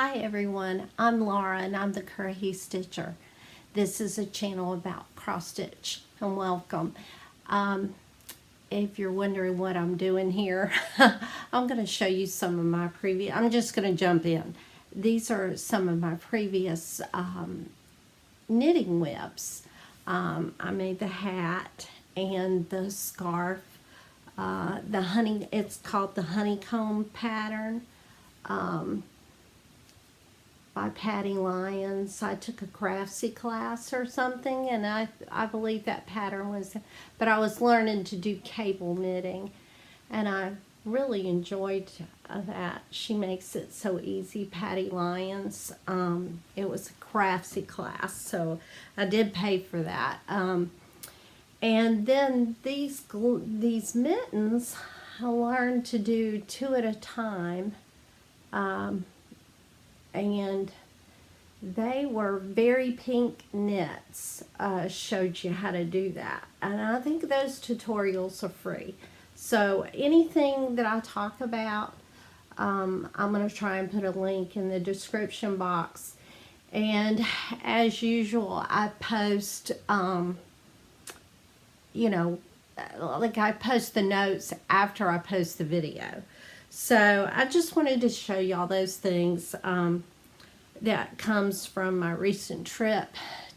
Hi everyone, I'm Laura and I'm the Curry Stitcher. This is a channel about cross stitch and welcome. If you're wondering what I'm doing here, I'm going to show you some of my previous, I'm just going to jump in. These are some of my previous knitting WIPs. I made the hat and the scarf, it's called the honeycomb pattern. By Patty Lyons. I took a craftsy class or something, and I believe that pattern was, but I was learning to do cable knitting, and I really enjoyed that. She makes it so easy, Patty Lyons. It was a craftsy class, so I did pay for that. And then these mittens, I learned to do 2 at a time. And they were very pink knits. Showed you how to do that, and I think those tutorials are free. So anything that I talk about, I'm going to try and put a link in the description box. And as usual, I post like I post the notes after I post the video. So I just wanted to show y'all those things. That comes from my recent trip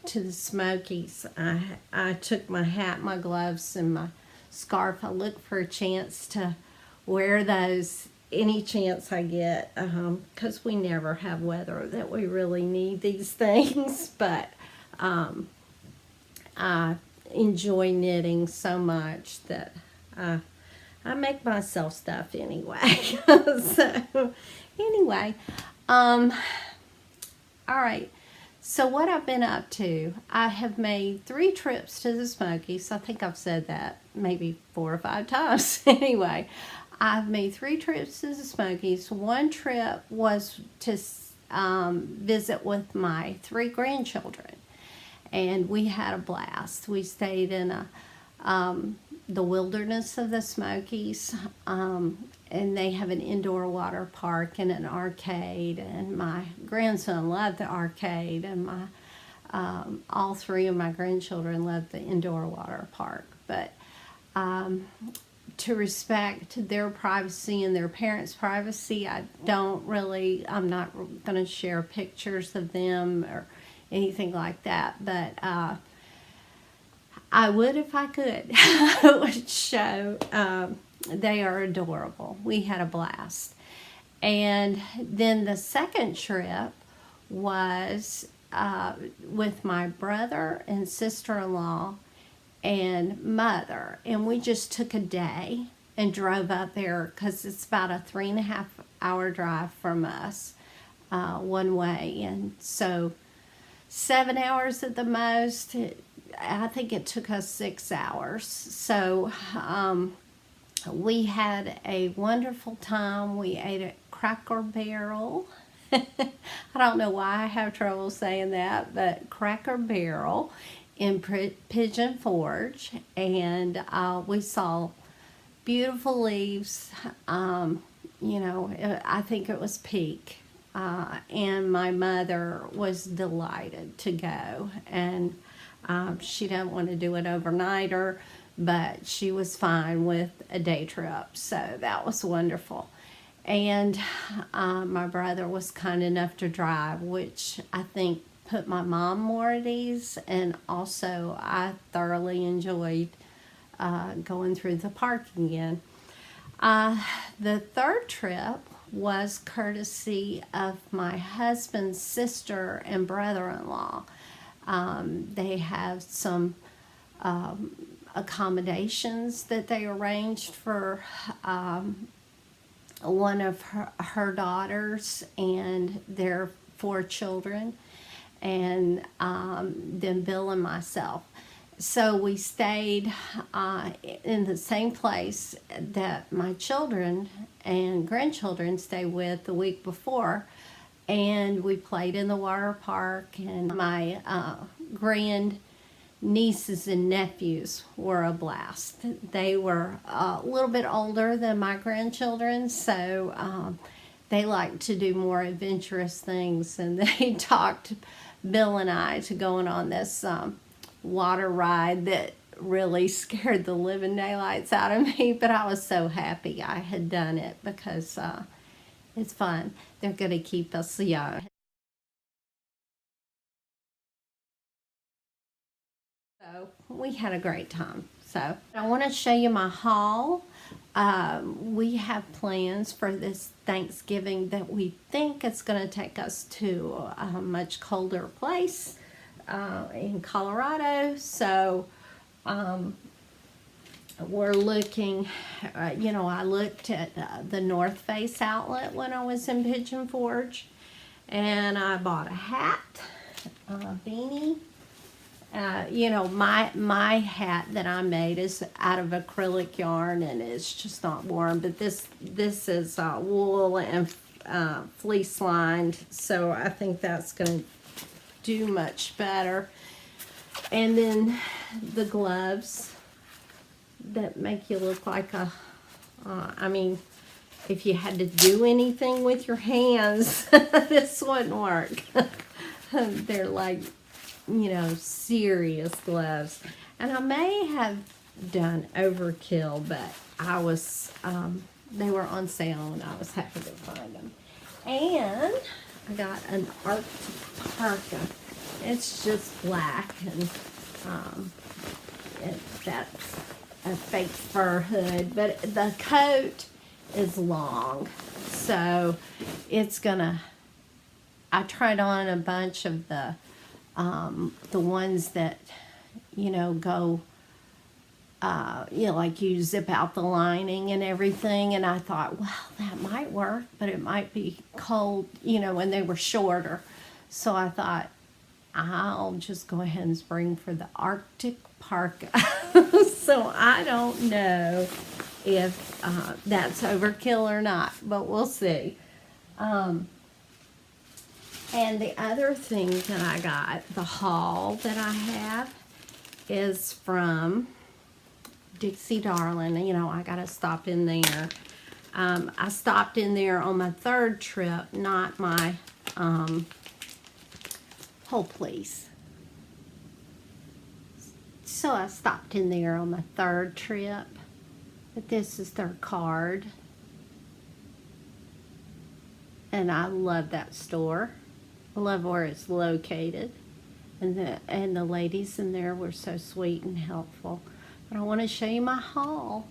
to the Smokies. I took my hat, my gloves, and my scarf. I look for a chance to wear those any chance I get, because we never have weather that we really need these things. But I enjoy knitting so much that I make myself stuff anyway. So anyway, all right, so what I've been up to, I have made 3 trips to the Smokies. I think I've said that maybe 4 or 5 times. Anyway, I've made 3 trips to the Smokies. One trip was to visit with my 3 grandchildren, and we had a blast. We stayed in the wilderness of the Smokies, and they have an indoor water park and an arcade, and my grandson loved the arcade, and all 3 of my grandchildren loved the indoor water park. But to respect their privacy and their parents' privacy, I'm not going to share pictures of them or anything like that, but I would if I could. I would show. They are adorable. We had a blast. And then the second trip was with my brother and sister-in-law and mother. And we just took a day and drove up there because it's about a 3.5-hour drive from us one way. And so 7 hours at the most. I think it took us 6 hours. So we had a wonderful time. We ate at Cracker Barrel. I don't know why I have trouble saying that, but Cracker Barrel in Pigeon Forge. And we saw beautiful leaves. I think it was peak. And my mother was delighted to go. And she didn't want to do it overnighter, but she was fine with a day trip, so that was wonderful. And my brother was kind enough to drive, which I think put my mom more at ease, and also I thoroughly enjoyed going through the park again. The third trip was courtesy of my husband's sister and brother-in-law. They have some accommodations that they arranged for one of her daughters and their 4 children, and then Bill and myself. So we stayed in the same place that my children and grandchildren stayed with the week before, and we played in the water park, and my grand nieces and nephews were a blast. They were a little bit older than my grandchildren, so they like to do more adventurous things, and they talked Bill and I to going on this water ride that really scared the living daylights out of me, but I was so happy I had done it because it's fun. They're going to keep us young. So we had a great time. So I want to show you my haul. We have plans for this Thanksgiving that we think it's going to take us to a much colder place in Colorado. So we're looking, I looked at the North Face outlet when I was in Pigeon Forge, and I bought a hat, a beanie. My hat that I made is out of acrylic yarn, and it's just not warm, but this is wool and fleece lined, so I think that's going to do much better. And then the gloves that make you look like a, if you had to do anything with your hands, this wouldn't work. They're like, serious gloves. And I may have done overkill, but I was, they were on sale and I was happy to find them. And I got an Arctic parka. It's just black, and that's a fake fur hood, but the coat is long, so it's gonna, I tried on a bunch of the ones that go like you zip out the lining and everything, and I thought, well, that might work, but it might be cold, and they were shorter, so I thought I'll just go ahead and spring for the Arctic parka. So I don't know if that's overkill or not, but we'll see. And the other thing that I got, the haul that I have, is from Dixie Darling. I got to stop in there. I stopped in there on my third trip, not my whole place. So I stopped in there on my third trip. But this is their card. And I love that store. I love where it's located. And the ladies in there were so sweet and helpful. But I want to show you my haul.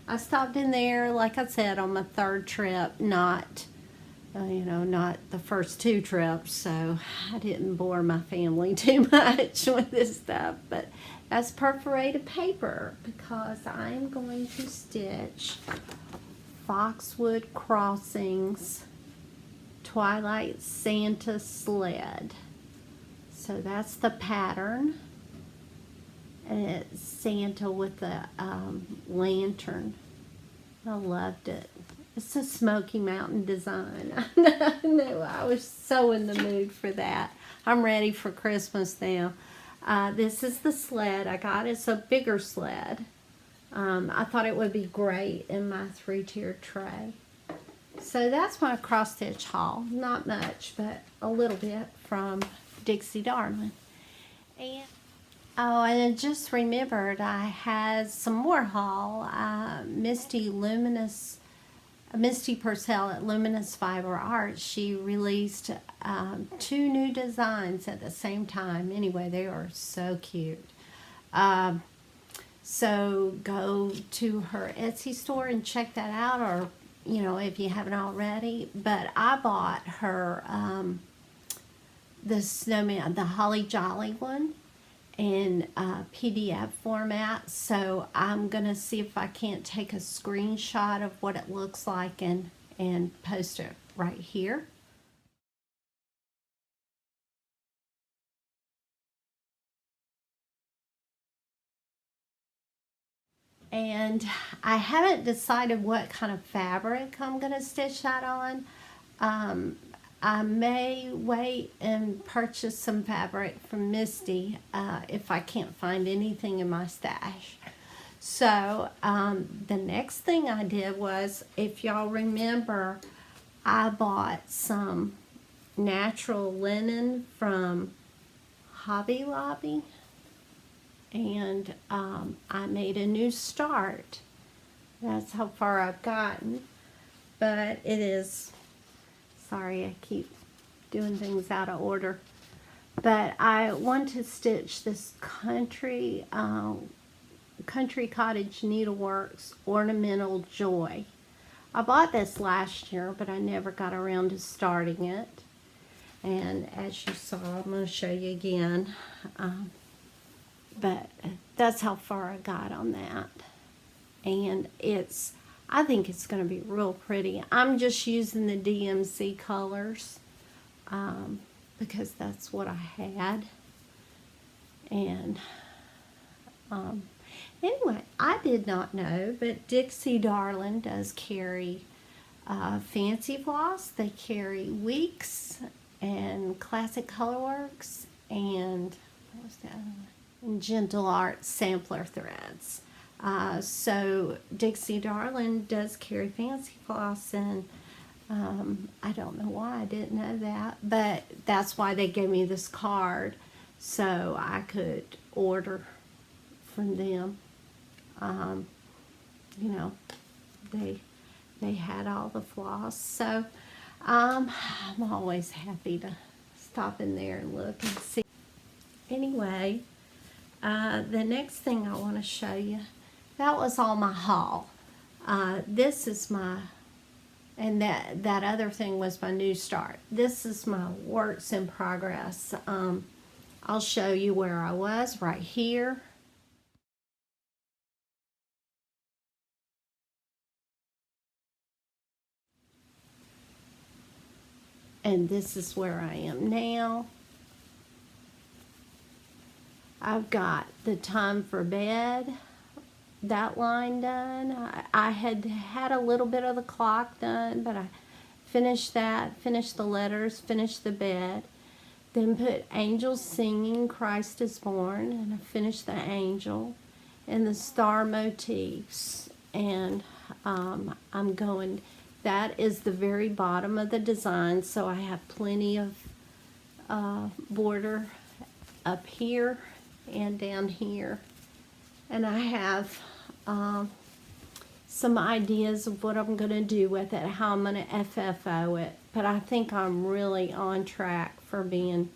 I stopped in there, like I said, on my third trip, not the first two trips, so I didn't bore my family too much with this stuff. But that's perforated paper because I'm going to stitch Foxwood Crossings Twilight Santa Sled. So that's the pattern, and it's Santa with a lantern. I loved it. It's a Smoky Mountain design. I know, I was so in the mood for that. I'm ready for Christmas now. This is the sled I got. It's a bigger sled. I thought it would be great in my 3-tier tray. So that's my cross stitch haul. Not much, but a little bit from Dixie Darling. And I just remembered I had some more haul. Misty Purcell at Luminous Fiber Arts, she released 2 new designs at the same time. Anyway, they are so cute. So go to her Etsy store and check that out, or if you haven't already. But I bought her the snowman, the Holly Jolly one, in PDF format, so I'm gonna see if I can't take a screenshot of what it looks like and post it right here. And I haven't decided what kind of fabric I'm gonna stitch that on. I may wait and purchase some fabric from Misty if I can't find anything in my stash. So the next thing I did was, if y'all remember, I bought some natural linen from Hobby Lobby, and I made a new start. That's how far I've gotten, but it is, sorry, I keep doing things out of order, but I want to stitch this Country Cottage Needleworks Ornamental Joy. I bought this last year, but I never got around to starting it. And as you saw, I'm going to show you again. But that's how far I got on that. And I think it's going to be real pretty. I'm just using the DMC colors because that's what I had. And anyway, I did not know, but Dixie Darling does carry Fancy Floss. They carry Weeks and Classic Colorworks and what was that? And Gentle Art sampler threads. So Dixie Darling does carry Fancy Floss, and I don't know why I didn't know that, but that's why they gave me this card so I could order from them. You know, they had all the floss, so I'm always happy to stop in there and look and see. Anyway, the next thing I want to show you, that was all my haul. This is my, and that other thing was my new start. This is my works in progress. I'll show you where I was right here. And this is where I am now. I've got the time for bed, that line done. I had a little bit of the clock done, but I finished that, finished the letters, finished the bed, then put Angels Singing, Christ is Born, and I finished the angel and the star motifs. And I'm going, that is the very bottom of the design, so I have plenty of border up here and down here. And I have some ideas of what I'm going to do with it, how I'm going to FFO it. But I think I'm really on track for being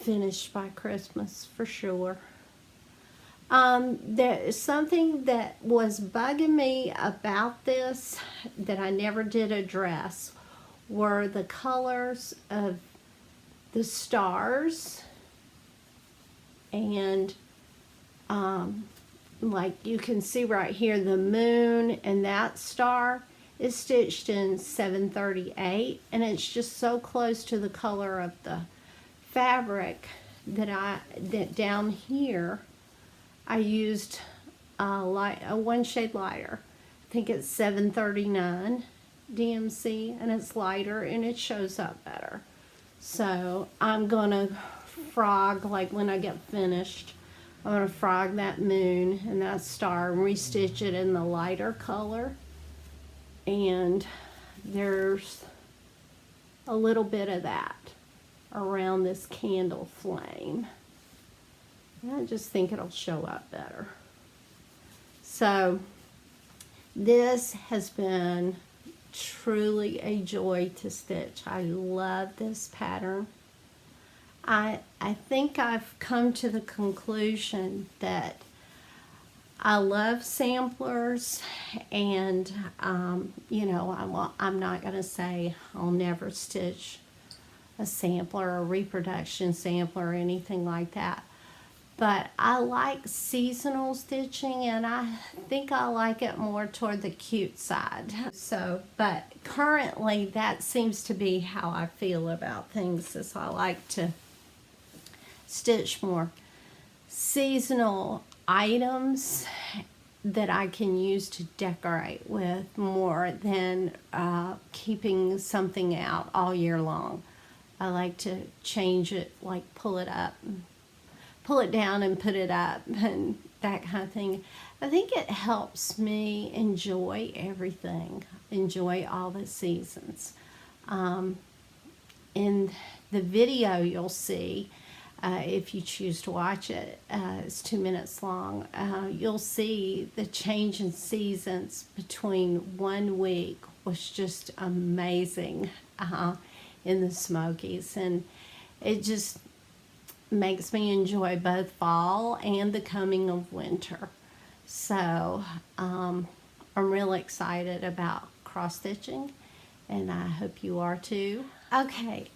finished by Christmas for sure. There's something that was bugging me about this that I never did address were the colors of the stars, and like you can see right here, the moon and that star is stitched in 738, and it's just so close to the color of the fabric that down here I used a one shade lighter. I think it's 739 DMC, and it's lighter and it shows up better. So I'm gonna frog, like when I get finished, I'm gonna frog that moon and that star and restitch it in the lighter color. And there's a little bit of that around this candle flame. I just think it'll show up better. So this has been truly a joy to stitch. I love this pattern. I think I've come to the conclusion that I love samplers, and you know, I'm not going to say I'll never stitch a sampler or a reproduction sampler or anything like that. But I like seasonal stitching, and I think I like it more toward the cute side. So, but currently that seems to be how I feel about things, is I like to stitch more seasonal items that I can use to decorate with more than keeping something out all year long. I like to change it, like pull it up and pull it down and put it up and that kind of thing. I think it helps me enjoy everything, enjoy all the seasons. In the video you'll see, if you choose to watch it, it's 2 minutes long, you'll see the change in seasons between 1 week was just amazing in the Smokies, and it just makes me enjoy both fall and the coming of winter. So I'm really excited about cross stitching, and I hope you are too. Okay,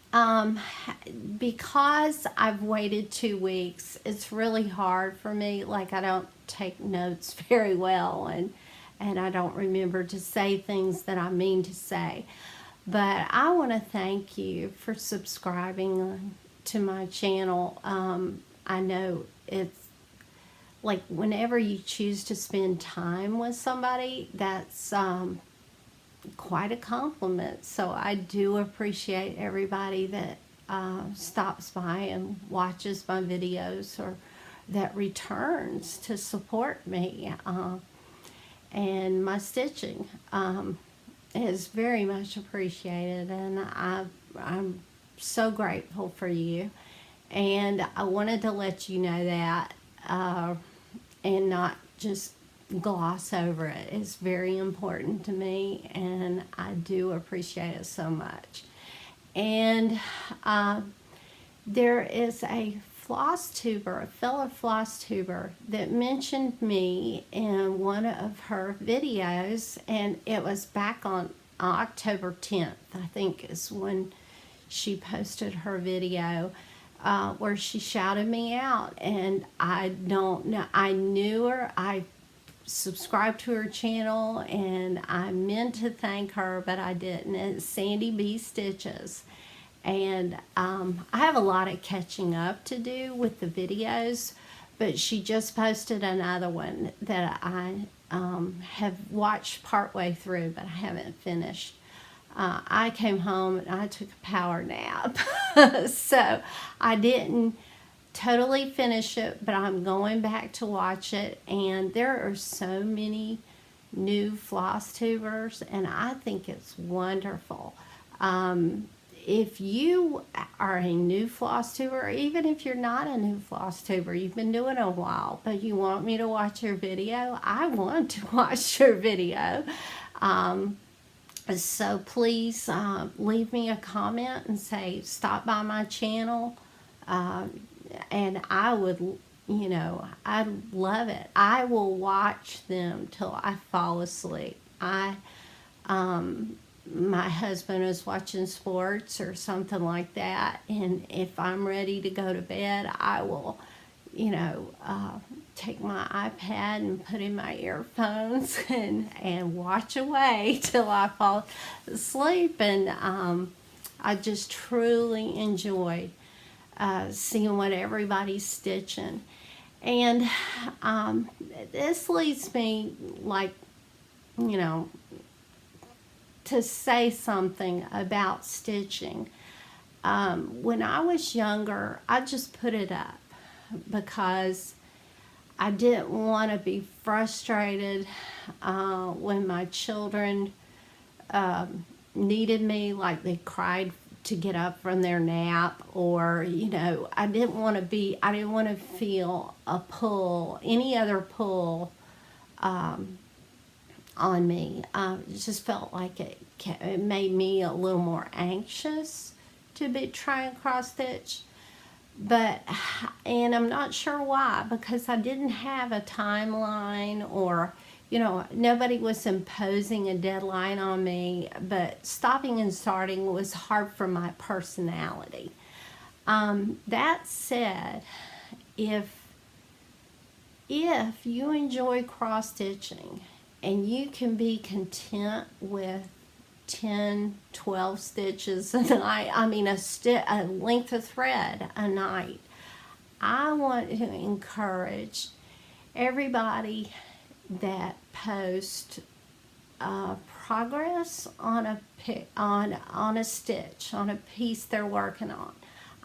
because I've waited 2 weeks, it's really hard for me. Like, I don't take notes very well, and I don't remember to say things that I mean to say. But I want to thank you for subscribing to my channel. I know it's like whenever you choose to spend time with somebody, that's quite a compliment. So I do appreciate everybody that stops by and watches my videos, or that returns to support me. And my stitching is very much appreciated, and I'm so grateful for you. And I wanted to let you know that, and not just gloss over it. It's very important to me, and I do appreciate it so much. And there is a Flosstuber, a fellow Flosstuber, that mentioned me in one of her videos, and it was back on October 10th, I think is when she posted her video, where she shouted me out. And I don't know, I knew her, I subscribed to her channel, and I meant to thank her, but I didn't. It's Sandy B Stitches. And I have a lot of catching up to do with the videos, but she just posted another one that I have watched partway through, but I haven't finished. I came home and I took a power nap, so I didn't totally finish it, but I'm going back to watch it. And there are so many new Flosstubers, and I think it's wonderful. If you are a new Flosstuber, or even if you're not a new Flosstuber, you've been doing it a while, but you want me to watch your video, I want to watch your video. So please leave me a comment and say, stop by my channel, and I would, I'd love it. I will watch them till I fall asleep. My husband is watching sports or something like that, and if I'm ready to go to bed, I will, take my iPad and put in my earphones and watch away till I fall asleep. And I just truly enjoy seeing what everybody's stitching. And this leads me, to say something about stitching. When I was younger, I just put it up because I didn't want to be frustrated when my children needed me, like they cried to get up from their nap, or I didn't want to feel a pull, any other pull on me. It just felt like it made me a little more anxious to be trying cross stitch. And I'm not sure why, because I didn't have a timeline, or nobody was imposing a deadline on me, but stopping and starting was hard for my personality. That said, if you enjoy cross stitching and you can be content with 10, 12 stitches a night, a length of thread a night, I want to encourage everybody that posts progress on a stitch, on a piece they're working on.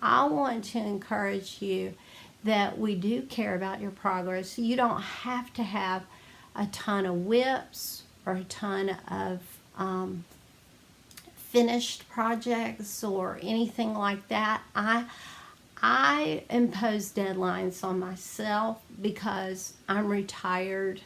I want to encourage you that we do care about your progress. You don't have to have a ton of WIPs or a ton of finished projects or anything like that. I impose deadlines on myself because I'm retired.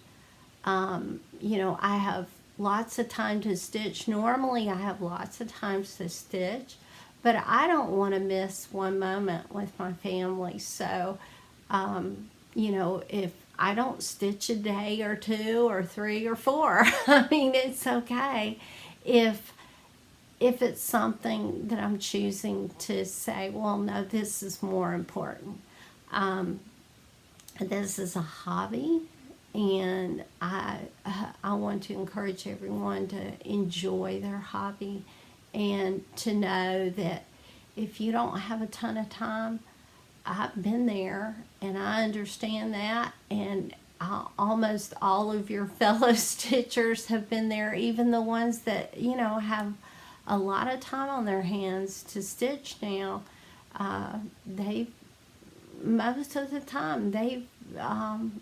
You know, I have lots of time to stitch. Normally I have lots of times to stitch, but I don't want to miss one moment with my family. So, you know, if I don't stitch a day or 2 or 3 or 4, I mean, it's okay if it's something that I'm choosing to say, well, no, this is more important. This is a hobby, and I want to encourage everyone to enjoy their hobby and to know that if you don't have a ton of time, I've been there and I understand that, and almost all of your fellow stitchers have been there, even the ones that, you know, have a lot of time on their hands to stitch now. Most of the time they've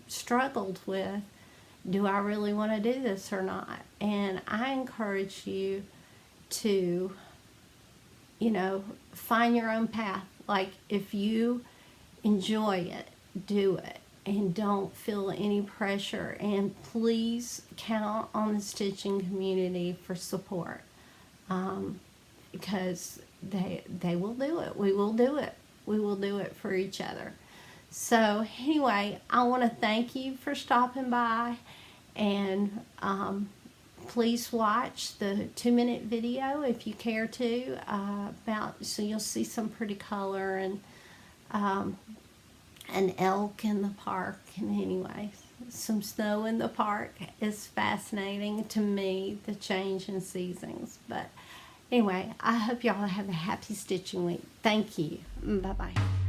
struggled with, do I really want to do this or not? And I encourage you to, you know, find your own path. Like, if you enjoy it, do it, and don't feel any pressure. And please count on the stitching community for support, because they will do it. We will do it. We will do it for each other. So anyway, I want to thank you for stopping by, and please watch the 2-minute video if you care to, so you'll see some pretty color and an elk in the park. And anyway, some snow in the park is fascinating to me, the change in seasons. But anyway, I hope y'all have a happy stitching week. Thank you. Bye-bye.